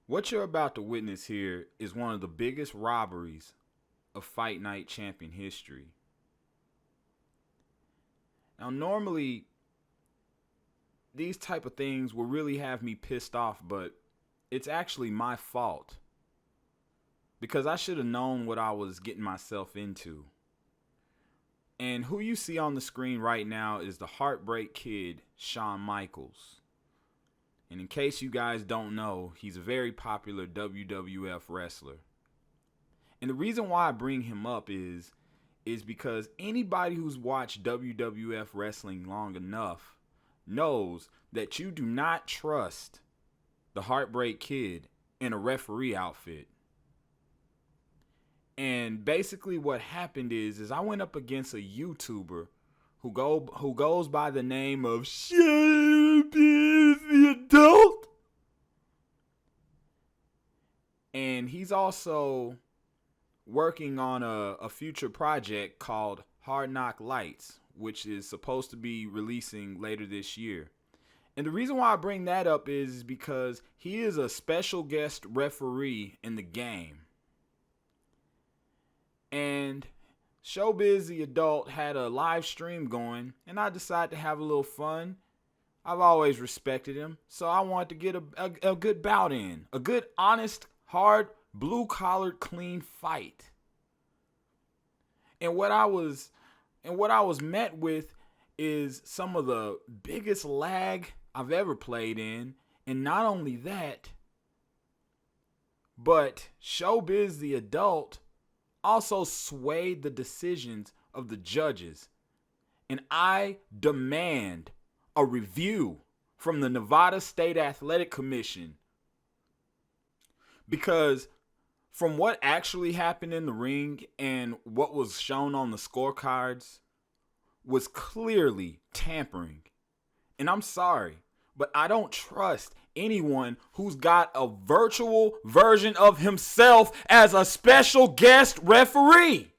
What you're about to witness here is one of the biggest robberies of Fight Night Champion history. Now, normally, these type of things will really have me pissed off, but it's actually my fault. Because I should have known what I was getting myself into. And who you see on the screen right now is the Heartbreak Kid, Shawn Michaels. And in case you guys don't know, he's a very popular WWF wrestler. And the reason why I bring him up is because anybody who's watched WWF wrestling long enough knows that you do not trust the Heartbreak Kid in a referee outfit. And basically what happened is I went up against a YouTuber who goes by the name of Showbizz The Adult. And he's also working on a future project called Hard Knock Lights, which is supposed to be releasing later this year. And the reason why I bring that up is because he is a special guest referee in the game. And Showbizz The Adult had a live stream going, and I decided to have a little fun. I've always respected him, so I wanted to get a good bout in. A good, honest, hard, blue-collared, clean fight. And what I was met with is some of the biggest lag I've ever played in. And not only that, but Showbizz The Adult also swayed the decisions of the judges. And I demand a review from the Nevada State Athletic Commission. Because from what actually happened in the ring and what was shown on the scorecards was clearly tampering. And I'm sorry, but I don't trust anyone who's got a virtual version of himself as a special guest referee.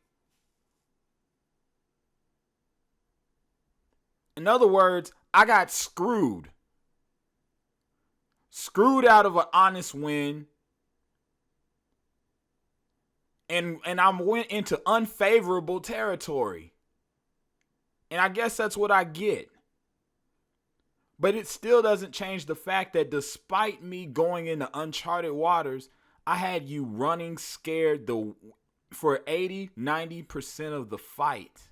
In other words, I got screwed. Screwed out of an honest win. And I went into unfavorable territory. And I guess that's what I get. But it still doesn't change the fact that despite me going into uncharted waters, I had you running scared for 80, 90% of the fight.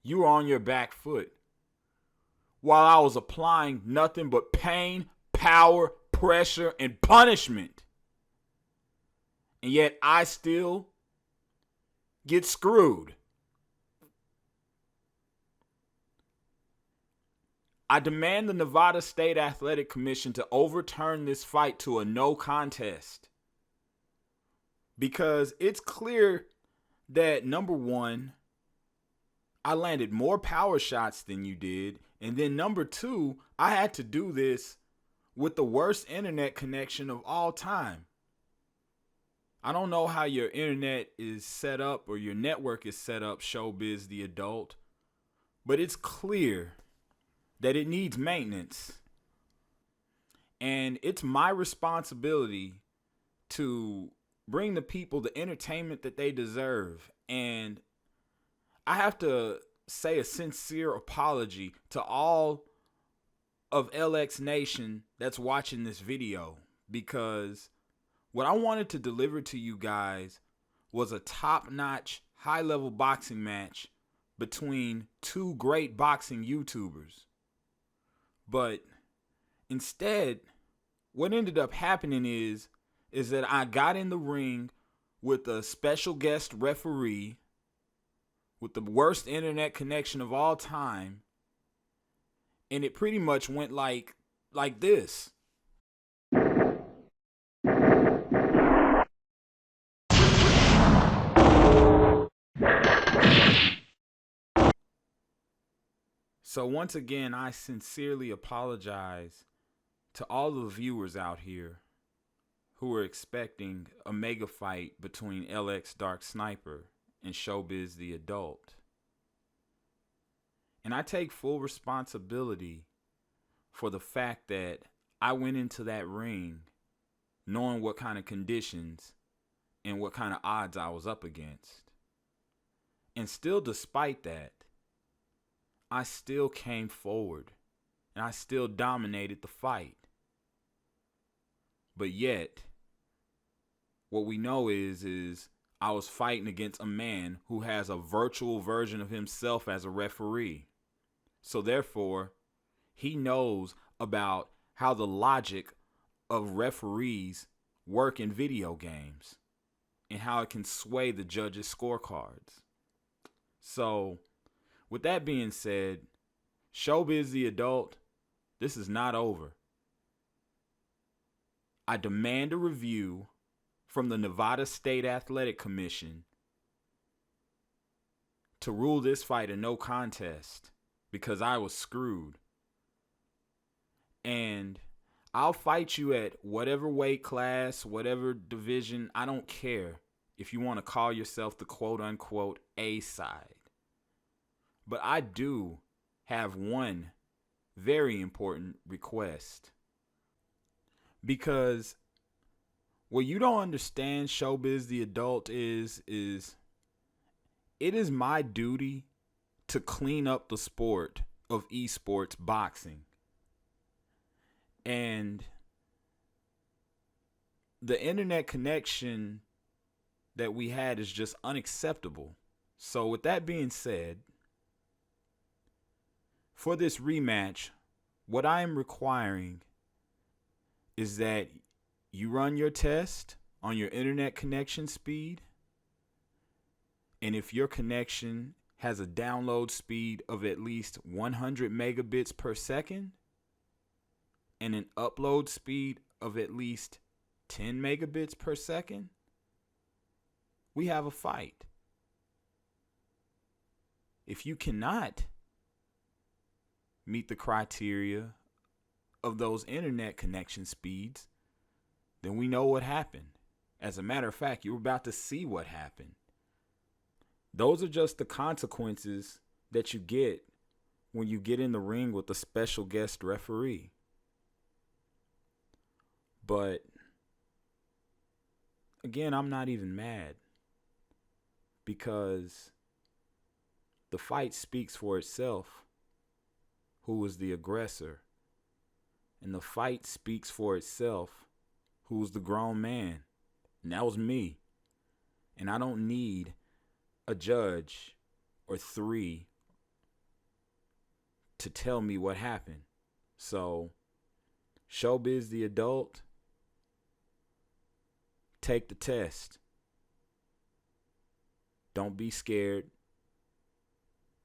You were on your back foot. While I was applying nothing but pain, power, pressure, and punishment. And yet I still get screwed. I demand the Nevada State Athletic Commission to overturn this fight to a no contest. Because it's clear that, number one, I landed more power shots than you did. And then number two, I had to do this with the worst internet connection of all time. I don't know how your internet is set up or your network is set up, Showbizz The Adult, but it's clear that it needs maintenance. And it's my responsibility to bring the people the entertainment that they deserve. And I have to say a sincere apology to all of LX Nation that's watching this video, because what I wanted to deliver to you guys was a top-notch, high-level boxing match between two great boxing YouTubers. But instead, what ended up happening is that I got in the ring with a special guest referee with the worst internet connection of all time. And it pretty much went like this. So once again, I sincerely apologize to all the viewers out here who are expecting a mega fight between LX Dark Sniper and Showbizz The Adult. And I take full responsibility for the fact that I went into that ring knowing what kind of conditions and what kind of odds I was up against. And still, despite that, I still came forward and I still dominated the fight. But yet, what we know is I was fighting against a man who has a virtual version of himself as a referee. So therefore, he knows about how the logic of referees work in video games and how it can sway the judges' scorecards. So, with that being said, Showbizz the Adult, this is not over. I demand a review from the Nevada State Athletic Commission to rule this fight a no contest because I was screwed. And I'll fight you at whatever weight class, whatever division. I don't care if you want to call yourself the quote unquote A side. But I do have one very important request. Because what you don't understand, Showbizz the Adult, is it is my duty to clean up the sport of esports boxing. And the internet connection that we had is just unacceptable. So with that being said, for this rematch, what I am requiring is that you run your test on your internet connection speed. And if your connection has a download speed of at least 100 megabits per second and an upload speed of at least 10 megabits per second, we have a fight. If you cannot meet the criteria of those internet connection speeds, then we know what happened. As a matter of fact, you're about to see what happened. Those are just the consequences that you get when you get in the ring with a special guest referee. But again, I'm not even mad because the fight speaks for itself. Who was the aggressor? And the fight speaks for itself. Who's the grown man? And that was me. And I don't need a judge or three to tell me what happened. So, Showbizz the Adult, take the test. Don't be scared.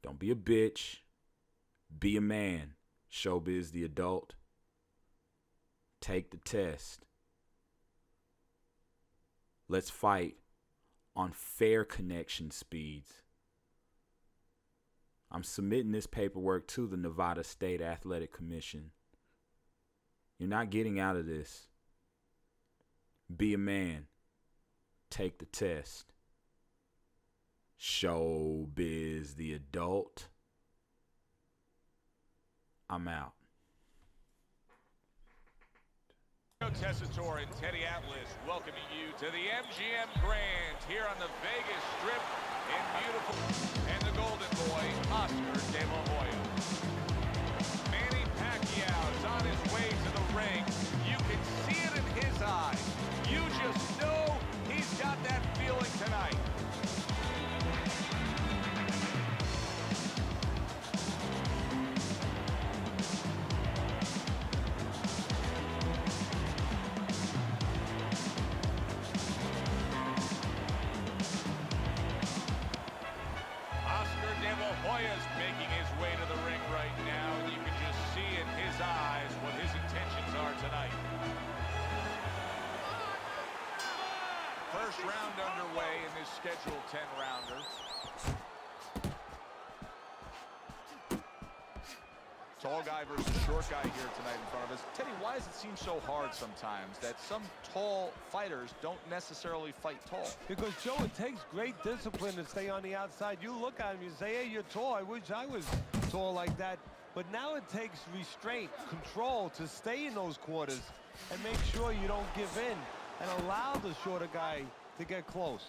Don't be a bitch. Be a man. Showbizz the Adult, take the test. Let's fight on fair connection speeds. I'm submitting this paperwork to the Nevada State Athletic Commission. You're not getting out of this. Be a man. Take the test. Showbizz the Adult, I'm out. Tessitore and Teddy Atlas welcoming you to the MGM Grand here on the Vegas Strip in beautiful, and the golden boy, Oscar De La Hoya. Manny Pacquiao is on his way to the ring. You can see it in his eyes. You just know he's got that feeling tonight. Hoya's making his way to the ring right now, and you can just see in his eyes what his intentions are tonight. First round underway in this scheduled 10-rounder. Tall guy versus short guy here tonight in front of us. Teddy, why does it seem so hard sometimes that some tall fighters don't necessarily fight tall? Because, Joe, it takes great discipline to stay on the outside. You look at him, you say, hey, you're tall. I wish I was tall like that. But now it takes restraint, control to stay in those quarters and make sure you don't give in and allow the shorter guy to get close.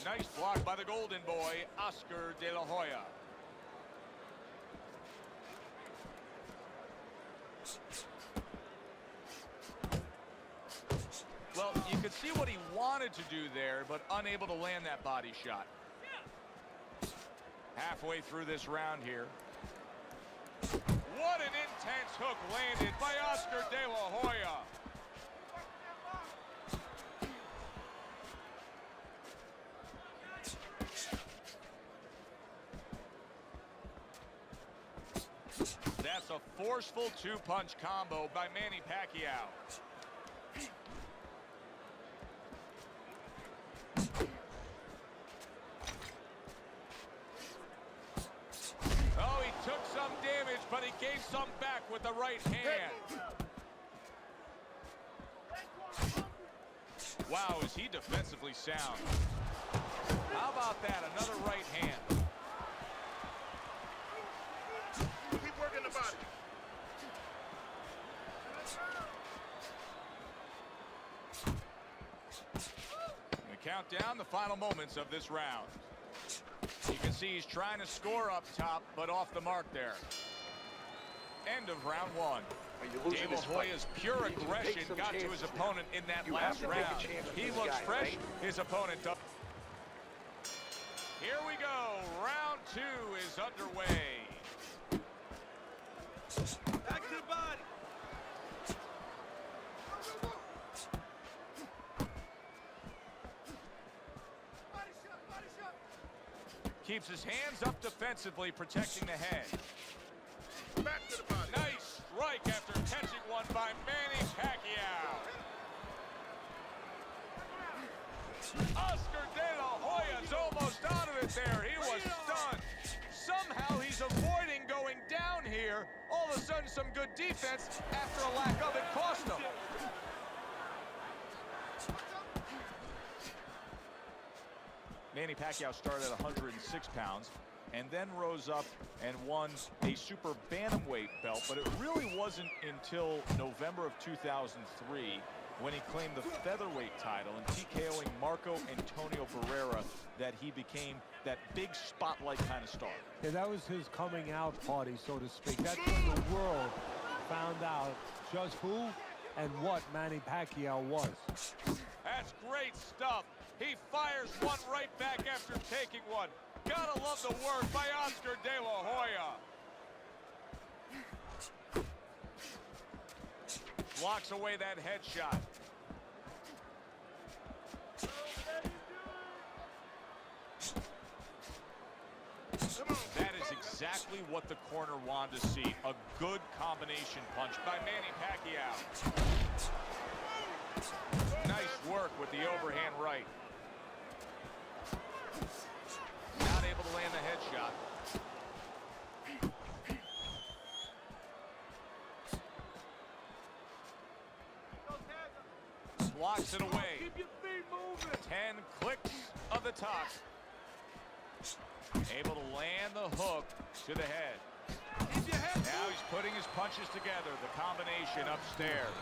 Nice block by the golden boy, Oscar De La Hoya. Well, you could see what he wanted to do there, but unable to land that body shot. Halfway through this round here. What an intense hook landed by Oscar De La Hoya. That's a forceful two-punch combo by Manny Pacquiao. Oh, he took some damage, but he gave some back with the right hand. Wow, is he defensively sound. How about that? Another right hand. Keep working the body. The countdown, the final moments of this round. You can see he's trying to score up top, but off the mark there. End of round one. De La Hoya's pure aggression got to his opponent in that last round. He looks fresh. His opponent does. Here we go. Round two is underway. Back to the body. Keeps his hands up defensively, protecting the head. Back to the body. Nice strike after catching one by Manny Pacquiao. Oscar De La Hoya's almost out of it there. He was stunned. Somehow he's avoiding going down here. All of a sudden, some good defense after a lack of it cost him. Manny Pacquiao started at 106 pounds and then rose up and won a super bantamweight belt, but it really wasn't until November of 2003 when he claimed the featherweight title and TKOing Marco Antonio Barrera that he became that big spotlight kind of star. Yeah, that was his coming out party, so to speak. That's when the world found out just who and what Manny Pacquiao was. That's great stuff. He fires one right back after taking one. Gotta love the work by Oscar De La Hoya. Blocks away that headshot. That is exactly what the corner wanted to see. A good combination punch by Manny Pacquiao. Nice work with the overhand right. Not able to land the headshot. Blocks it away. Keep your feet moving. 10 clicks of the top. Able to land the hook to the head. Now he's putting his punches together. The combination upstairs.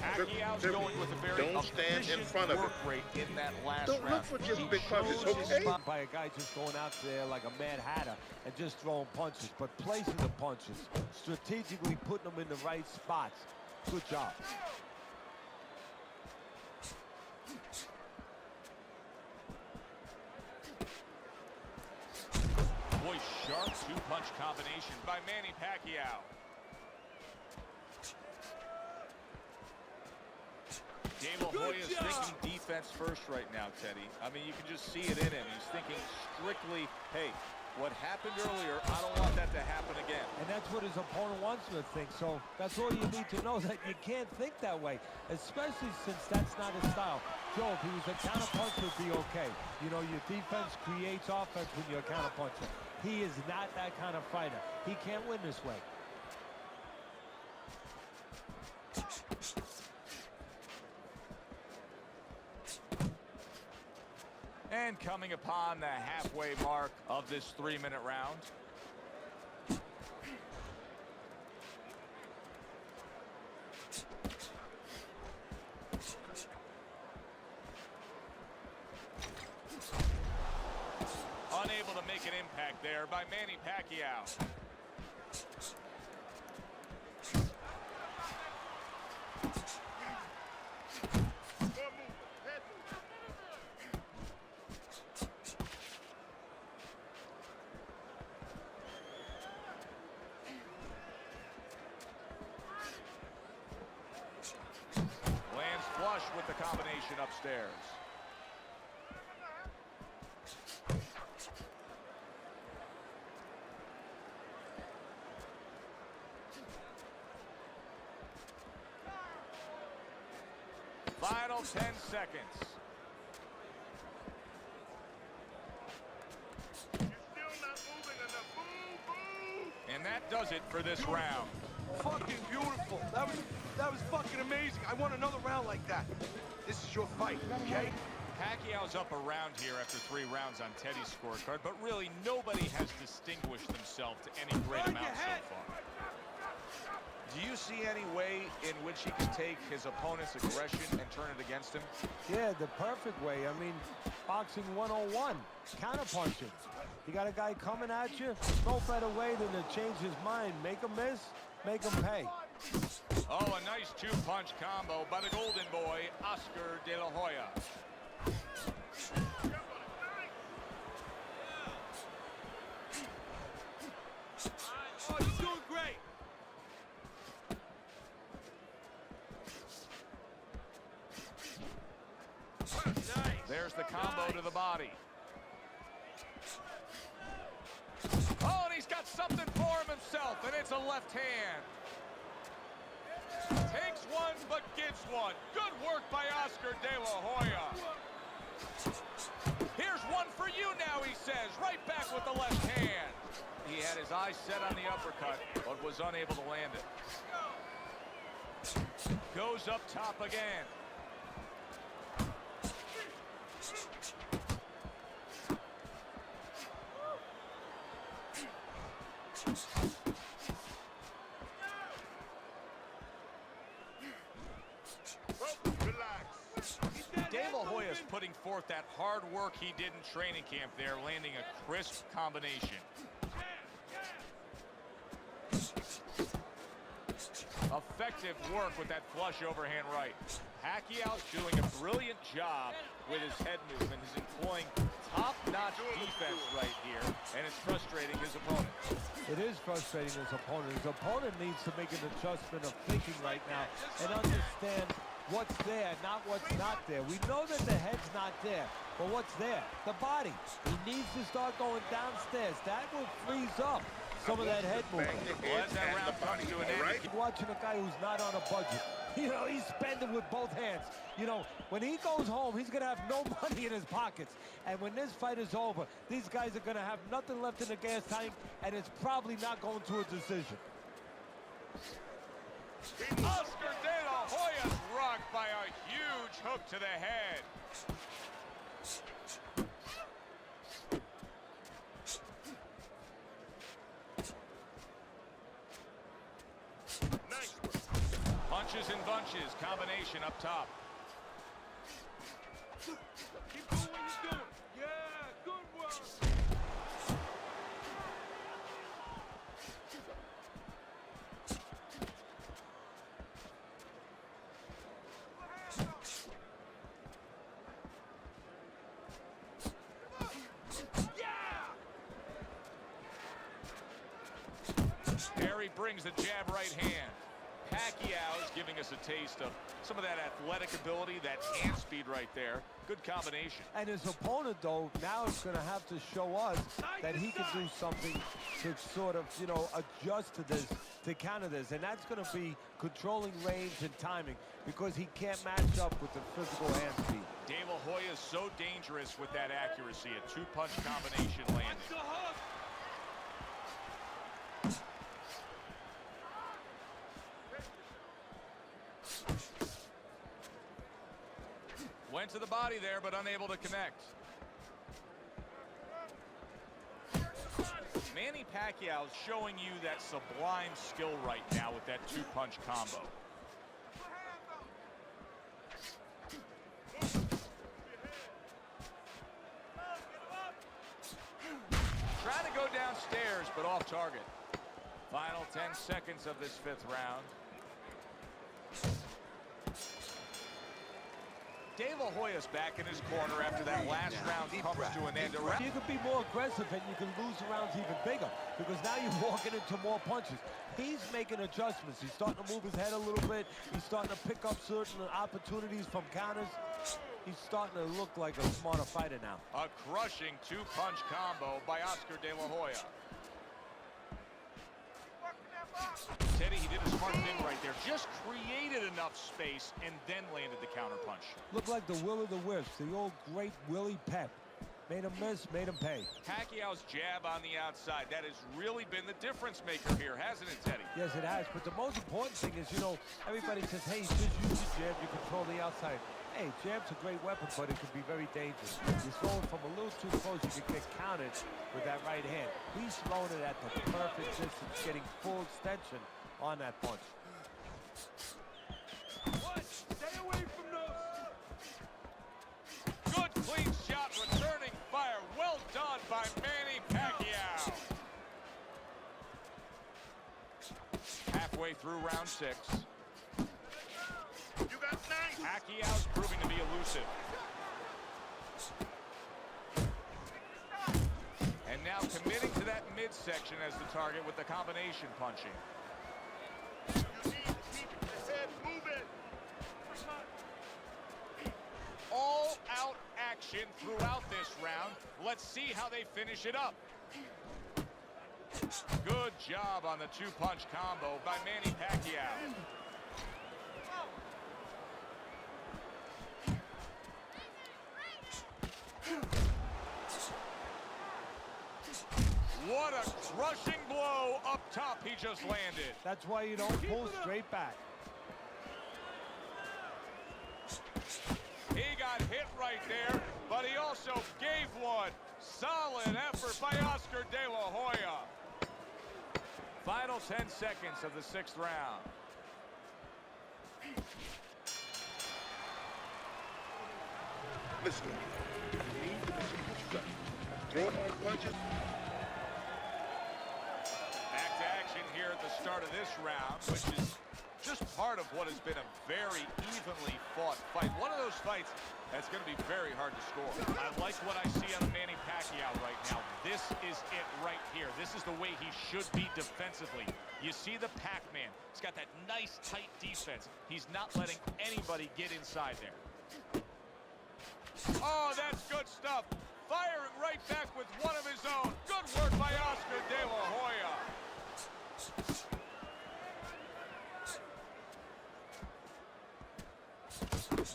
Pacquiao's going with a very efficient work rate in that last round. Don't look for just big punches, Chose his okay? spot by a guy just going out there like a mad hatter and just throwing punches, but placing the punches, strategically putting them in the right spots. Good job. Boy, sharp two-punch combination by Manny Pacquiao. De La Hoya is thinking defense first right now, Teddy. I mean, you can just see it in him. He's thinking strictly, hey, what happened earlier, I don't want that to happen again. And that's what his opponent wants him to think. So that's all you need to know, that you can't think that way, especially since that's not his style. Joe, if he was a counterpuncher, it would be okay. You know, your defense creates offense when you're a counterpuncher. He is not that kind of fighter. He can't win this way. And coming upon the halfway mark of this 3-minute round. Unable to make an impact there by Manny Pacquiao. Lands flush with the combination upstairs. Final 10 seconds. You're still not moving enough. Boom, boom. And that does it for this round. Fucking beautiful. That was fucking amazing. I want another round like that. This is your fight, okay? Pacquiao's up a round here after 3 rounds on Teddy's scorecard, but really nobody has distinguished themselves to any great amount so far. Do you see any way in which he can take his opponent's aggression and turn it against him? Yeah, the perfect way. I mean, boxing 101, counterpunching. You got a guy coming at you, no better way than to change his mind. Make him miss, make him pay. Oh, a nice 2-punch combo by the golden boy, Oscar De La Hoya. Oh, you're doing great. Nice. There's the combo to the body. Oh, and he's got something for him himself, and it's a left hand. Takes one, but gives one. Good work by Oscar De La Hoya. Here's one for you now, he says. Right back with the left hand. He had his eyes set on the uppercut, but was unable to land it. Goes up top again. De La Hoya's putting forth that hard work he did in training camp there, landing a crisp combination. Effective work with that flush overhand right. Pacquiao's doing a brilliant job with his head movement. He's employing top-notch defense right here, and it's frustrating his opponent. It is frustrating his opponent. His opponent needs to make an adjustment of thinking right now and understand what's there, not what's not there. We know that the head's not there, but what's there? The body. He needs to start going downstairs. That will freeze up some of that head movement. Let that round come to an end. You're watching a guy who's not on a budget. You know, he's spending with both hands. You know, when he goes home, he's going to have no money in his pockets. And when this fight is over, these guys are going to have nothing left in the gas tank, and it's probably not going to a decision. Oscar De La Hoya's rocked by a huge hook to the head. Nice. Punches and bunches, combination up top. Keep doing what you're doing. Yeah, good work. Perry brings the jab right hand. Pacquiao is giving us a taste of some of that athletic ability, that hand speed right there. Good combination. And his opponent, though, now is going to have to show us that he can do something to sort of, you know, adjust to this, to counter this. And that's going to be controlling range and timing, because he can't match up with the physical hand speed. De La Hoya is so dangerous with that accuracy. A 2-punch combination landing. Watch the hook. Went to the body there, but unable to connect. Manny Pacquiao's showing you that sublime skill right now with that two-punch combo. Trying to go downstairs, but off target. Final 10 seconds of this 5th round. De La Hoya's back in his corner after that last round comes to an end. You can be more aggressive and you can lose the rounds even bigger because now you're walking into more punches. He's making adjustments. He's starting to move his head a little bit. He's starting to pick up certain opportunities from counters. He's starting to look like a smarter fighter now. A crushing two-punch combo by Oscar De La Hoya. Teddy, he did a smart thing right there. Just created enough space and then landed the counterpunch. Looked like the Will of the Wisps, the old great Willie Pep. Made him miss, made him pay. Pacquiao's jab on the outside. That has really been the difference maker here, hasn't it, Teddy? Yes, it has. But the most important thing is, you know, everybody says, hey, just use your jab, you control the outside. Hey, jab's a great weapon, but it can be very dangerous. You're throwing from a little too close, you can get countered with that right hand. He's throwing it at the perfect distance, getting full extension on that punch. What? Stay away from those. Good clean shot, returning fire. Well done by Manny Pacquiao. Halfway through round 6. You got 9. Pacquiao's proving to be elusive. And now committing to that midsection as the target with the combination punching. You need to keep your head moving. All out action throughout this round. Let's see how they finish it up. Good job on the two-punch combo by Manny Pacquiao. What a crushing blow up top he just landed. That's why you don't pull straight back. He got hit right there, but he also gave one. Solid effort by Oscar De La Hoya. Final 10 seconds of the 6th round. Listen, you need to listen to what you got. Throw hard punches. Back to action here at the start of this round, which is just part of what has been a very evenly fought fight. One of those fights that's going to be very hard to score. I like what I see out of Manny Pacquiao right now. This is it right here. This is the way he should be defensively. You see the Pac-Man. He's got that nice, tight defense. He's not letting anybody get inside there. Oh, that's good stuff. Firing right back with one of his own. Good work by Oscar De La Hoya.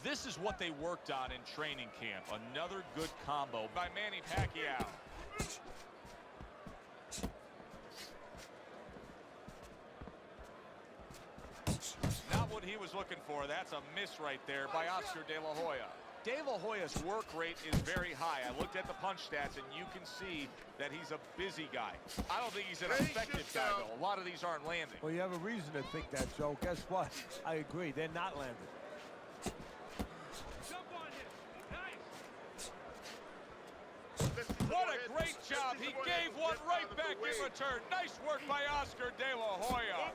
This is what they worked on in training camp. Another good combo by Manny Pacquiao. Not what he was looking for. That's a miss right there by Oscar De La Hoya. De La Hoya's work rate is very high. I looked at the punch stats, and you can see that he's a busy guy. I don't think he's an effective guy, though. A lot of these aren't landing. Well, you have a reason to think that, Joe. Guess what? I agree. They're not landing. What a great job. He gave one right back in return. Nice work by Oscar De La Hoya.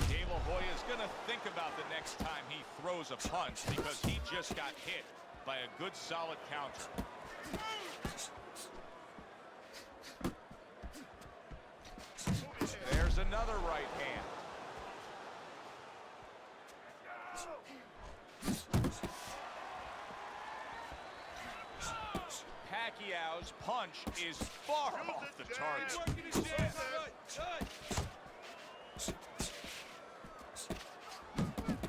De La Hoya is going to think about the next time he throws a punch because he just got hit by a good, solid counter. There's another right hand. Pacquiao's punch is far off the target.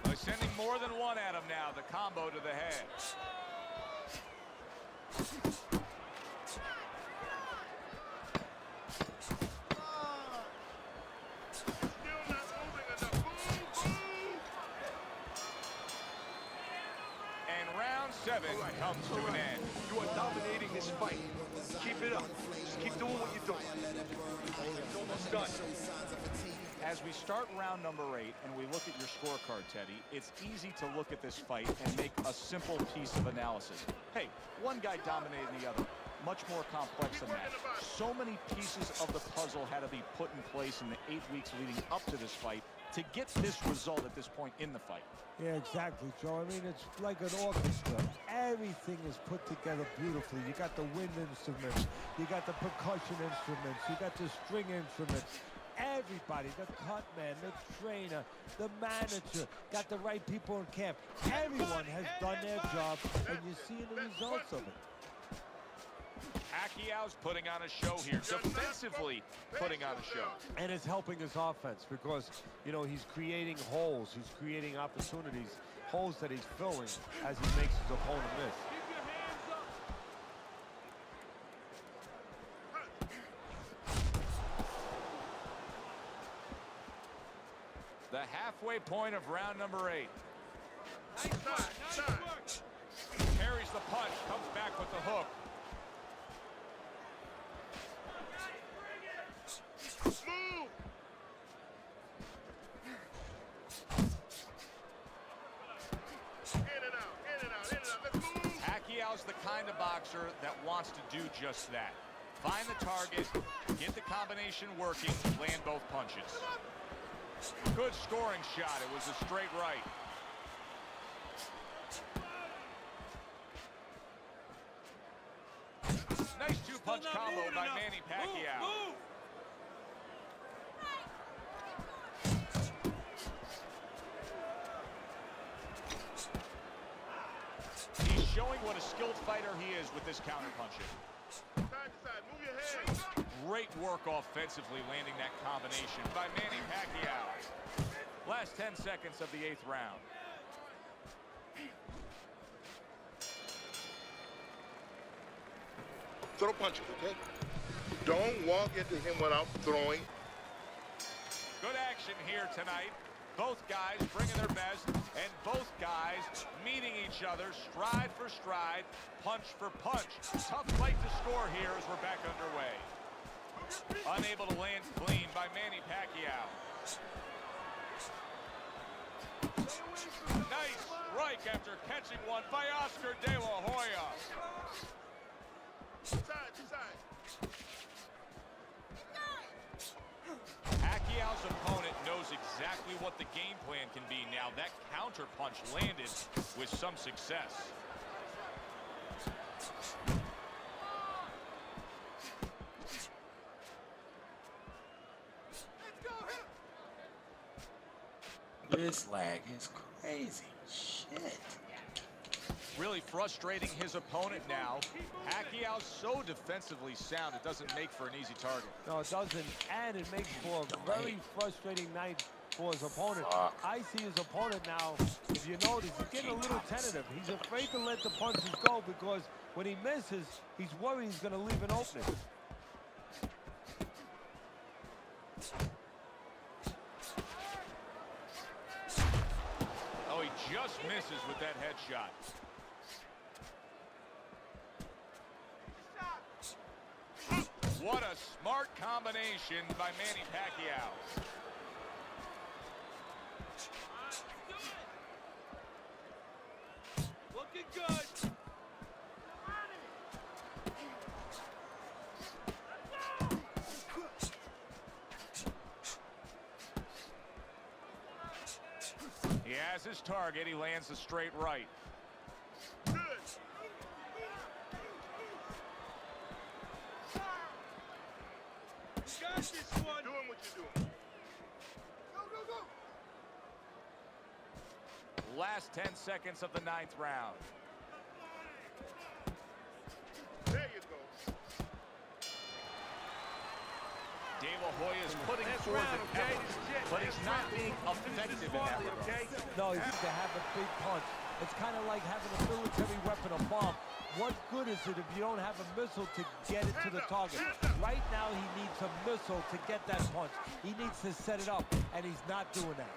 By sending more than one at him now, the combo to the head. Still not moving enough. Boom, boom. And round 7 comes to an end. You are dominating this fight. Keep it up. Just keep doing what you're doing. It's almost done. As we start round number 8 and we look at your scorecard, Teddy, it's easy to look at this fight and make a simple piece of analysis. Hey, one guy dominated the other. Much more complex than that. So many pieces of the puzzle had to be put in place in the 8 weeks leading up to this fight to get this result at this point in the fight. Yeah, exactly, Joe. I mean, it's like an orchestra. Everything is put together beautifully. You got the wind instruments, you got the percussion instruments, you got the string instruments. Everybody, the cut man, the trainer, the manager, got the right people in camp. Everyone has done their job, and you're seeing the results of it. Pacquiao's putting on a show here, defensively putting on a show. And it's helping his offense because, you know, he's creating holes, he's creating opportunities, holes that he's filling as he makes his opponent miss. The halfway point of round number 8. Nice work. Carries the punch, comes back with the hook. Move. In and out, in and out, in and out. Let's move. Pacquiao's the kind of boxer that wants to do just that. Find the target, get the combination working, land both punches. Good scoring shot. It was a straight right. Nice two-punch combo by Manny Pacquiao. Move. He's showing what a skilled fighter he is with this counterpunching. Side to side. Move your head. Great work offensively landing that combination by Manny Pacquiao. Last 10 seconds of the 8th round. Throw punches, okay? Don't walk into him without throwing. Good action here tonight. Both guys bringing their best, and both guys meeting each other stride for stride, punch for punch. Tough fight to score here as we're back underway. Unable to land clean by Manny Pacquiao. Nice strike after catching one by Oscar De La Hoya. Side to side. Pacquiao's opponent knows exactly what the game plan can be now. That counter punch landed with some success. This lag is crazy. Shit. Really frustrating his opponent now. Pacquiao's so defensively sound, it doesn't make for an easy target. No, it doesn't, and it makes for a very frustrating night for his opponent. I see his opponent now, if you notice, he's getting a little tentative. He's afraid to let the punches go because when he misses, he's worried he's going to leave an opening. Oh, he just misses with that headshot. What a smart combination by Manny Pacquiao. Looking good. He has his target. He lands the straight right. Good. Got this one. Doing what you're doing. Go, go, go. Last 10 seconds of the 9th round. There you go. De La Hoya is putting forth an effort, but he's not being effective in that regard. No, he needs to have a big punch. It's kind of like having a military weapon, a bomb. What good is it if you don't have a missile to get it to the target? Right now, he needs a missile to get that punch. He needs to set it up, and he's not doing that.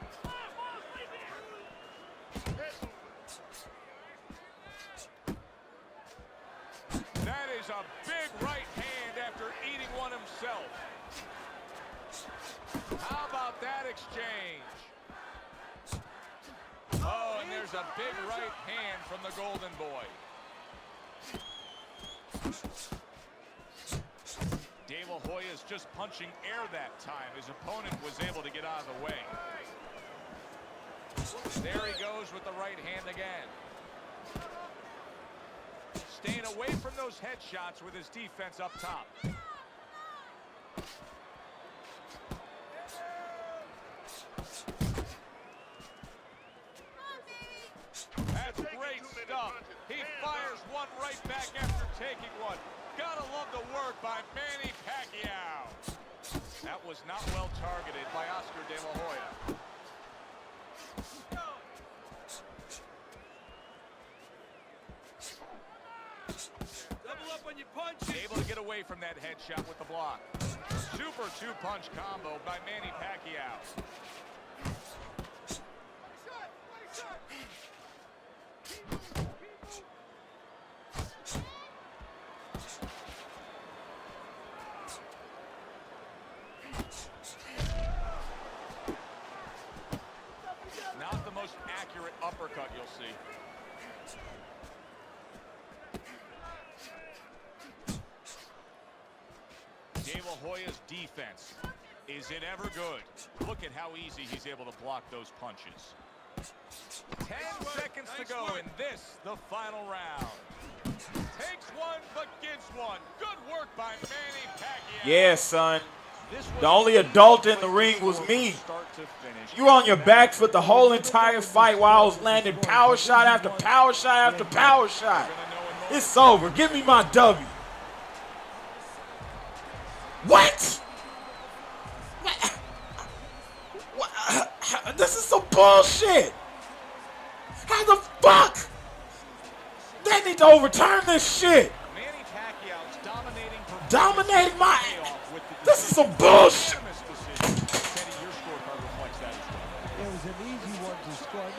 lands a big right hand after eating one himself. How about that exchange? Oh, and there's a big right hand from the Golden Boy. De La Hoya's just punching air that time. His opponent was able to get out of the way. There he goes with the right hand again. Staying away from those headshots with his defense up top. That's great stuff. He fires one right back after taking one. Gotta love the work by Manny Pacquiao. That was not well targeted by Oscar De La Hoya. Double up on your punches. Able to get away from that headshot with the block. Super two-punch combo by Manny Pacquiao. Not the most accurate uppercut you'll see. De La Hoya's defense. Is it ever good? Look at how easy he's able to block those punches. 10 seconds to go in this, the final round. Takes one, but gives one. Good work by Manny Pacquiao. Yeah, son. The only adult in the ring was me. You were on your back foot the whole entire fight while I was landing power shot after power shot after power shot. It's over. Give me my W. What? This is some bullshit. How the fuck? They need to overturn this shit. Manny Pacquiao's dominating my. This is some bullshit. It was an easy one to score.